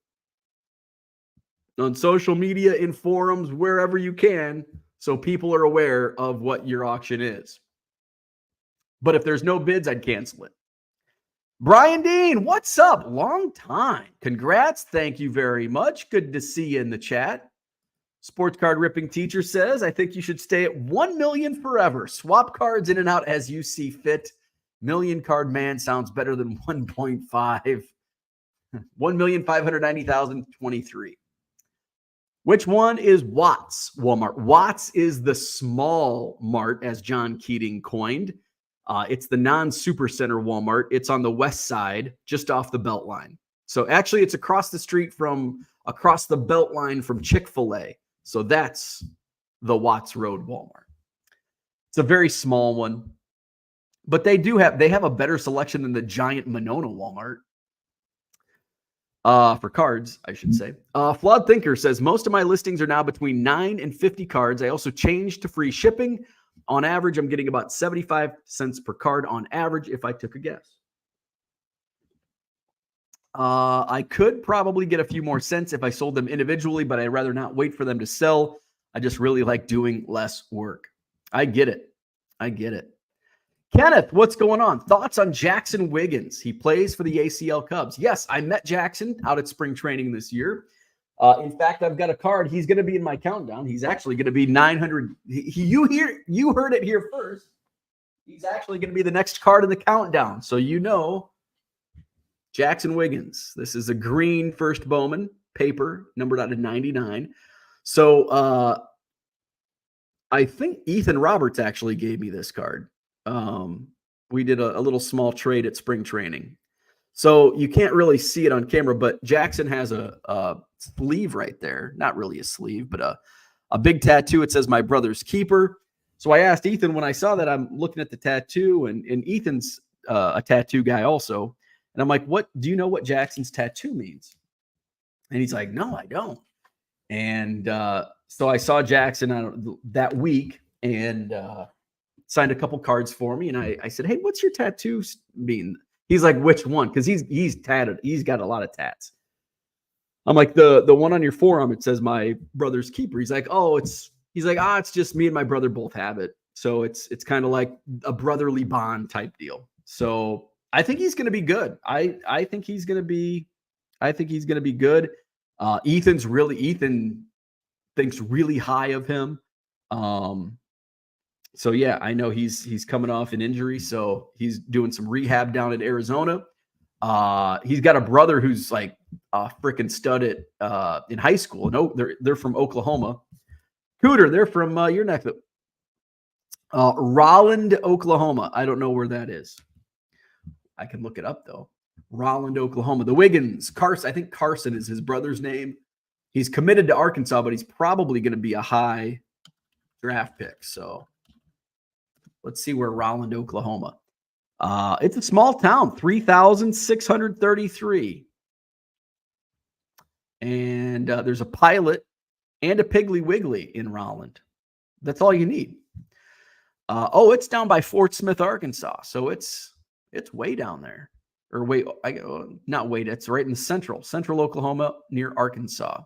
on social media, in forums, wherever you can, so people are aware of what your auction is. But if there's no bids, I'd cancel it. Brian Dean, what's up? Long time. Congrats. Thank you very much. Good to see you in the chat. Sports card ripping teacher says, I think you should stay at 1 million forever. Swap cards in and out as you see fit. Million card man sounds better than 1.5. 1,590,023. Which one is Watts Walmart? Watts is the small mart, as John Keating coined. It's the non-supercenter Walmart. It's on the west side, just off the Beltline. So actually, it's across the Beltline from Chick-fil-A. So that's the Watts Road Walmart. It's a very small one, but they have a better selection than the giant Monona Walmart. For cards, I should say. Flawed Thinker says, most of my listings are now between 9 and 50 cards. I also changed to free shipping. On average, I'm getting about 75 cents per card on average if I took a guess. I could probably get a few more cents if I sold them individually, but I'd rather not wait for them to sell. I just really like doing less work. I get it. Kenneth, what's going on? Thoughts on Jackson Wiggins? He plays for the ACL Cubs. Yes, I met Jackson out at spring training this year. In fact, I've got a card. He's going to be in my countdown. He's actually going to be 900. You heard it here first. He's actually going to be the next card in the countdown. So Jackson Wiggins. This is a green first Bowman paper, numbered out of 99. So I think Ethan Roberts actually gave me this card. We did a little small trade at spring training. So you can't really see it on camera, but Jackson has a sleeve right there. Not really a sleeve, but a big tattoo. It says "My Brother's Keeper." So I asked Ethan when I saw that. I'm looking at the tattoo, and Ethan's a tattoo guy also. And I'm like, "What do you know what Jackson's tattoo means?" And he's like, "No, I don't." And so I saw Jackson that week and signed a couple cards for me. And I said, "Hey, what's your tattoo mean?" He's like, "Which one?" Because he's tatted. He's got a lot of tats. I'm like, the one on your forearm, it says "My Brother's Keeper." He's like, it's just me and my brother both have it. So it's kind of like a brotherly bond type deal. So I think he's going to be good. I think he's going to be good. Ethan thinks really high of him. So yeah, I know he's coming off an injury, so he's doing some rehab down in Arizona. He's got a brother who's like a freaking stud in high school. No, they're from Oklahoma. Cooter, they're from your neck of Rolland, Oklahoma. I don't know where that is. I can look it up though. Rolland, Oklahoma. The Wiggins, Carson. I think Carson is his brother's name. He's committed to Arkansas, but he's probably going to be a high draft pick. So let's see where Rolland, Oklahoma. It's a small town, 3,633. And there's a Pilot and a Piggly Wiggly in Rolland. That's all you need. It's down by Fort Smith, Arkansas. So it's way down there. Or not wait, it's right in central Oklahoma near Arkansas.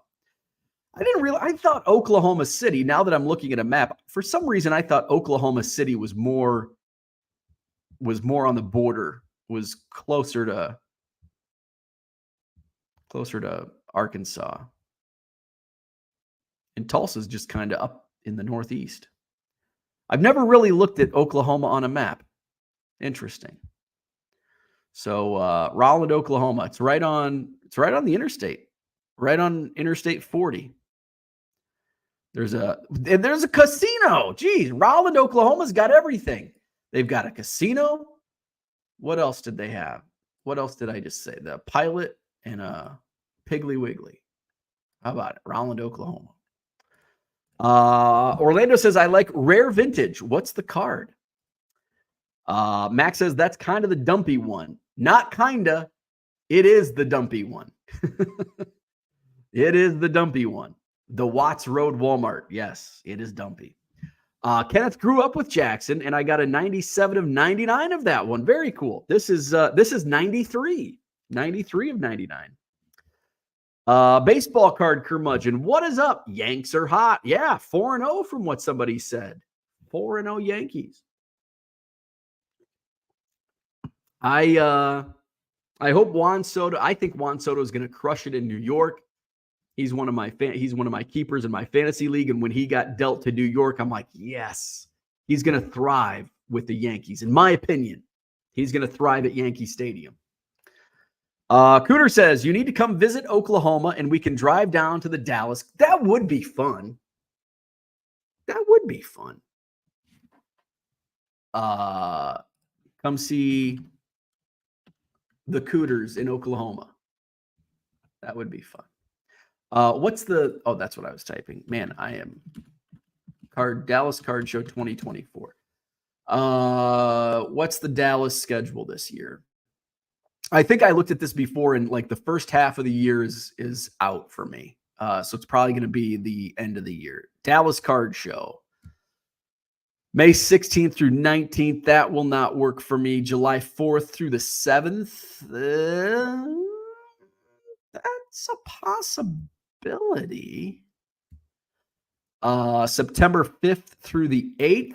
I didn't realize, I thought Oklahoma City, now that I'm looking at a map, for some reason I thought Oklahoma City was more on the border, was closer to Arkansas. And Tulsa's just kind of up in the northeast. I've never really looked at Oklahoma on a map. Interesting. So Rolland, Oklahoma. It's right on the interstate. Right on Interstate 40. There's a casino. Geez, Rolland, Oklahoma's got everything. They've got a casino. What else did they have? What else did I just say? The Pilot and a Piggly Wiggly. How about it? Rolland, Oklahoma. Orlando says, I like rare vintage. What's the card? Max says, that's kind of the dumpy one. Not kinda. It is the dumpy one. It is the dumpy one. The Watts Road Walmart. Yes, it is dumpy. Kenneth grew up with Jackson, and I got a 97 of 99 of that one. Very cool. This is 93. 93 of 99. Baseball card curmudgeon. What is up? Yanks are hot. Yeah, 4-0 from what somebody said. 4-0 Yankees. I hope Juan Soto. I think Juan Soto is going to crush it in New York. He's one of my keepers in my fantasy league, and when he got dealt to New York, I'm like, yes, he's going to thrive with the Yankees. In my opinion, he's going to thrive at Yankee Stadium. Cooter says, you need to come visit Oklahoma, and we can drive down to the Dallas. That would be fun. That would be fun. Come see the Cooters in Oklahoma. That would be fun. That's what I was typing. Man, I am Dallas Card Show 2024. What's the Dallas schedule this year? I think I looked at this before, and like the first half of the year is out for me. So it's probably going to be the end of the year. Dallas Card Show, May 16th through 19th. That will not work for me. July 4th through the 7th. That's a possibility. September 5th through the 8th.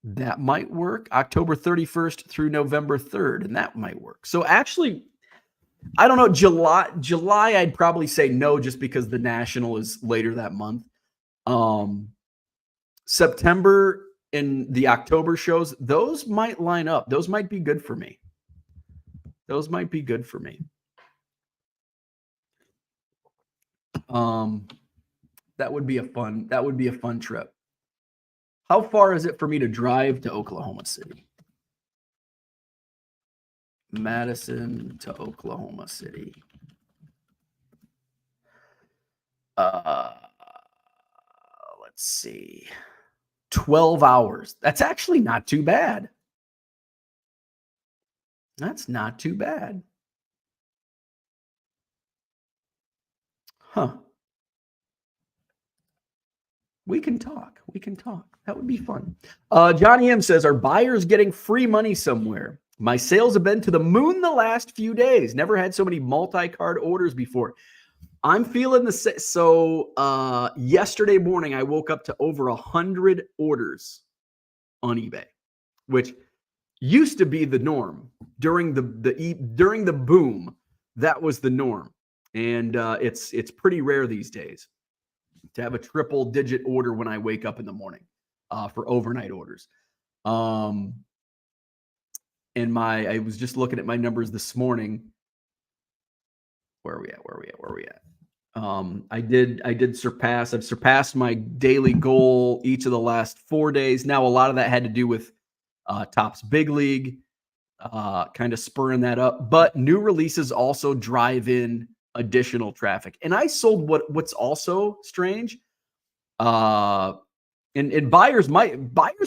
That might work. October 31st through November 3rd, and that might work. So actually, I don't know. July, I'd probably say no, just because the National is later that month. September and the October shows, those might line up. Those might be good for me. Those might be good for me. That would be a fun trip. How far is it for me to drive to Oklahoma City? Madison to Oklahoma City. Let's see. 12 hours. That's actually not too bad. That's not too bad. Huh. We can talk. We can talk. That would be fun. Johnny M says, are buyers getting free money somewhere? My sales have been to the moon the last few days. Never had so many multi-card orders before. I'm feeling the same. So yesterday morning, I woke up to over 100 orders on eBay, which used to be the norm during the boom. That was the norm, and it's pretty rare these days to have a triple digit order when I wake up in the morning for overnight orders. And I was just looking at my numbers this morning. Where are we at? I've surpassed my daily goal each of the last 4 days. Now, a lot of that had to do with Topps Big League, kind of spurring that up. But new releases also drive in additional traffic. And I sold what's also strange. And buyers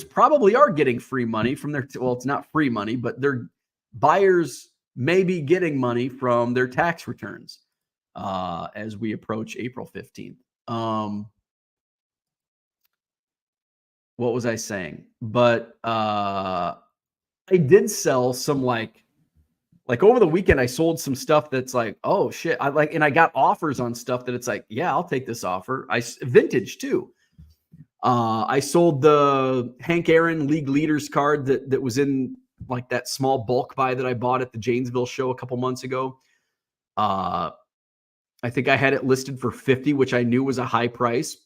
probably are getting free money from their, well, it's not free money, but their buyers may be getting money from their tax returns as we approach April 15th. What was I saying? But I did sell some like over the weekend, I sold some stuff that's like, oh shit. And I got offers on stuff that it's like, yeah, I'll take this offer. Vintage too. I sold the Hank Aaron League Leaders card that was in like that small bulk buy that I bought at the Janesville show a couple months ago. I think I had it listed for 50, which I knew was a high price.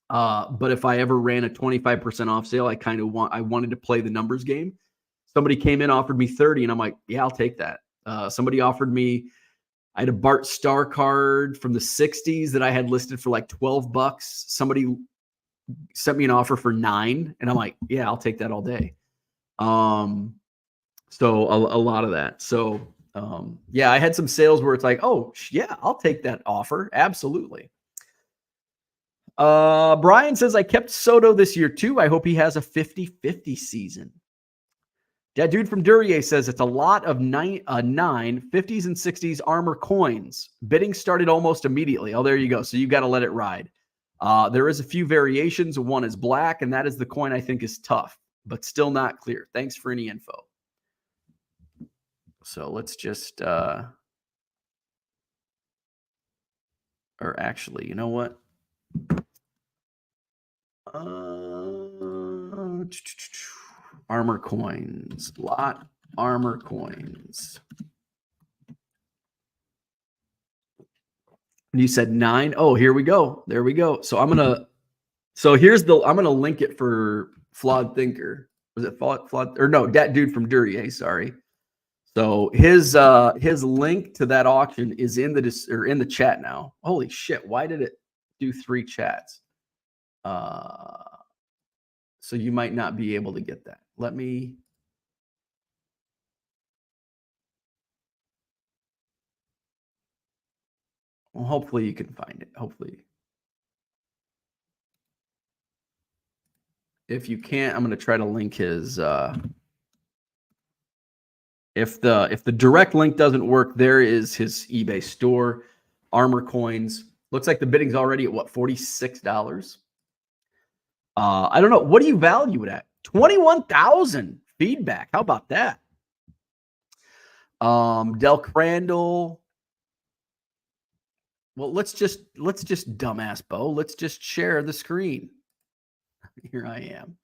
But if I ever ran a 25% off sale, I wanted to play the numbers game. Somebody came in, offered me 30, and I'm like, yeah, I'll take that. Somebody offered me, I had a Bart Starr card from the 60s that I had listed for like $12. Somebody sent me an offer for $9, and I'm like, yeah, I'll take that all day. So a lot of that. So yeah, I had some sales where it's like, oh yeah, I'll take that offer. Absolutely. Brian says, I kept Soto this year too. I hope he has a 50-50 season. That dude from Duryea says it's a lot of 50s and 60s armor coins. Bidding started almost immediately. Oh, there you go. So you got to let it ride. There is a few variations. One is black, and that is the coin I think is tough, but still not clear. Thanks for any info. So let's just, or actually, you know what? Armor coins, lot armor coins. And you said 9. Oh, here we go. There we go. So I'm going to link it for Flawed Thinker. Was it Flawed? Or no, that dude from Duryea, sorry. So his link to that auction is in the chat now. Holy shit. Why did it do 3 chats? So you might not be able to get that. Let me. Well, hopefully you can find it. Hopefully. If you can't, I'm going to try to link his. If the direct link doesn't work, there is his eBay store. Armor coins. Looks like the bidding's already at what, $46? I don't know. What do you value it at? 21,000 feedback. How about that? Del Crandall. Well, let's just dumbass Bo. Let's just share the screen. Here I am.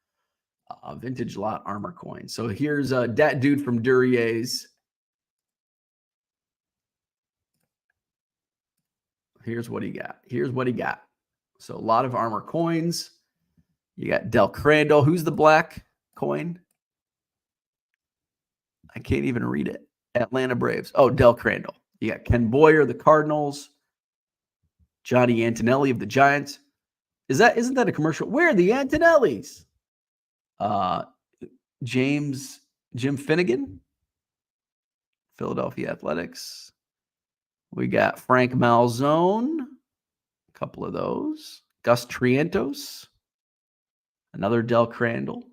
Vintage lot armor coin. So here's that dude from Durier's. Here's what he got. So a lot of armor coins. You got Del Crandall. Who's the black coin? I can't even read it. Atlanta Braves. Oh, Del Crandall. You got Ken Boyer, the Cardinals. Johnny Antonelli of the Giants. Isn't that a commercial? Where are the Antonellis? Jim Finnegan, Philadelphia Athletics. We got Frank Malzone, a couple of those. Gus Trientos, another Del Crandall.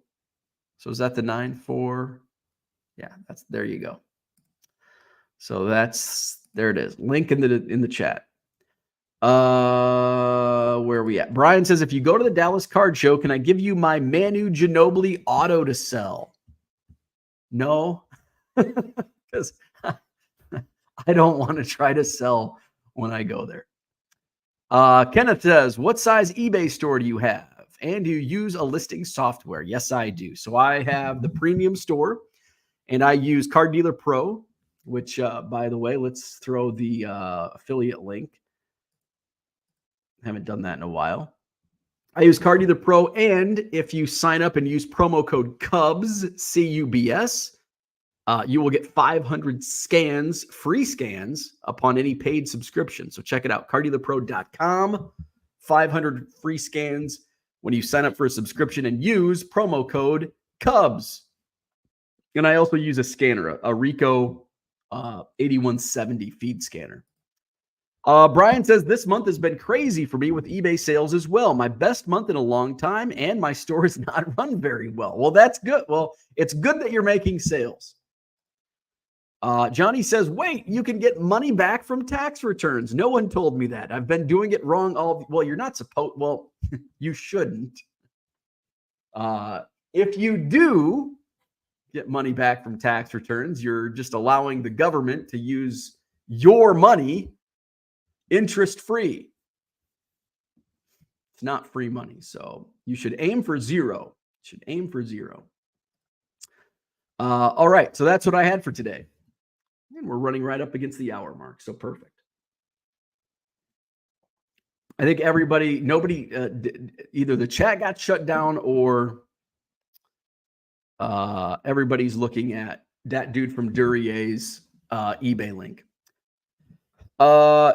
So is that the 9-4? Yeah, there you go. So there it is. Link in the chat. Where are we at? Brian says, if you go to the Dallas Card Show, can I give you my Manu Ginobili auto to sell? No, because I don't want to try to sell when I go there. Kenneth says, what size eBay store do you have? And do you use a listing software? Yes, I do. So I have the premium store, and I use Card Dealer Pro, which, by the way, let's throw the affiliate link. Haven't done that in a while. I use Card Dealer Pro, and if you sign up and use promo code CUBS, C-U-B-S, you will get 500 scans, free scans, upon any paid subscription. So check it out, carddealerpro.com, 500 free scans when you sign up for a subscription and use promo code CUBS. And I also use a scanner, a Ricoh 8170 feed scanner. Brian says, this month has been crazy for me with eBay sales as well. My best month in a long time, and my store is not run very well. Well, that's good. Well, it's good that you're making sales. Johnny says, wait, you can get money back from tax returns. No one told me that. I've been doing it wrong well, you're not supposed, well, you shouldn't. If you do get money back from tax returns, you're just allowing the government to use your money interest-free. It's not free money, so you should aim for zero. All right, so that's what I had for today. And we're running right up against the hour mark, so perfect. I think nobody, either the chat got shut down or everybody's looking at that dude from Durier's eBay link.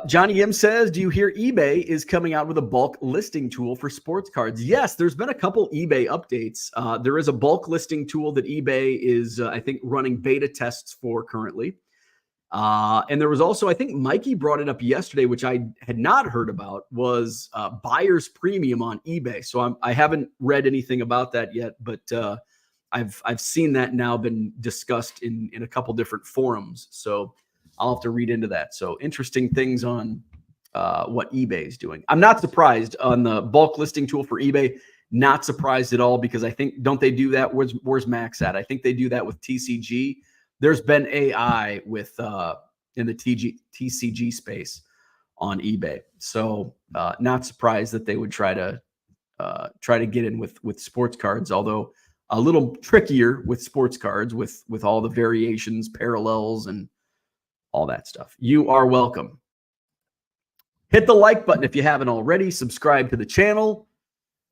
Johnny M says, do you hear eBay is coming out with a bulk listing tool for sports cards? Yes, there's been a couple eBay updates. There is a bulk listing tool that eBay is, I think, running beta tests for currently. And there was also, I think Mikey brought it up yesterday, which I had not heard about, was buyer's premium on eBay. So I haven't read anything about that yet, but I've seen that now been discussed in a couple different forums. So I'll have to read into that. So interesting things on what eBay is doing. I'm not surprised on the bulk listing tool for eBay. Not surprised at all, because I think, don't they do that? Where's Max at? I think they do that with TCG. There's been AI with in the TCG space on eBay. So not surprised that they would try to get in with sports cards, although a little trickier with sports cards with all the variations, parallels, and all that stuff. You are welcome. Hit the like button if you haven't already. Subscribe to the channel.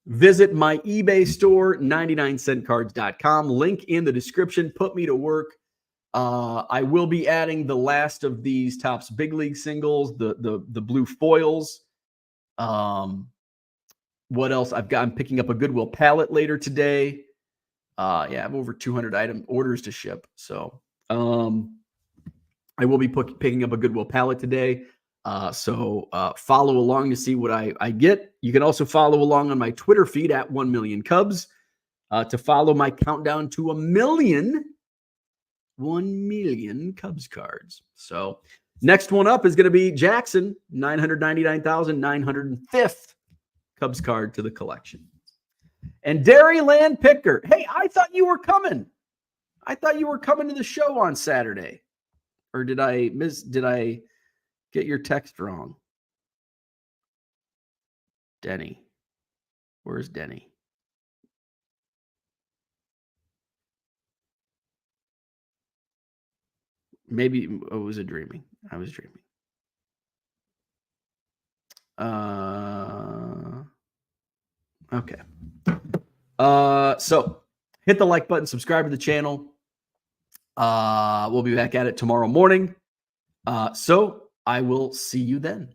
Visit my eBay store, 99centcards.com. Link in the description. Put me to work. I will be adding the last of these Topps Big League singles, the blue foils. What else? I'm picking up a Goodwill palette later today. Yeah, I have over 200 orders to ship. So I will be picking up a Goodwill palette today. So follow along to see what I get. You can also follow along on my Twitter feed at 1 million Cubs. to follow my countdown to 1 million Cubs cards. So next one up is going to be Jackson, 999,905th Cubs card to the collection. And Dairyland Picker. Hey, I thought you were coming. I thought you were coming to the show on Saturday. Or did I get your text wrong? Denny. Where's Denny? Maybe it was a dreaming. I was dreaming. Okay. So hit the like button, subscribe to the channel. We'll be back at it tomorrow morning. So I will see you then.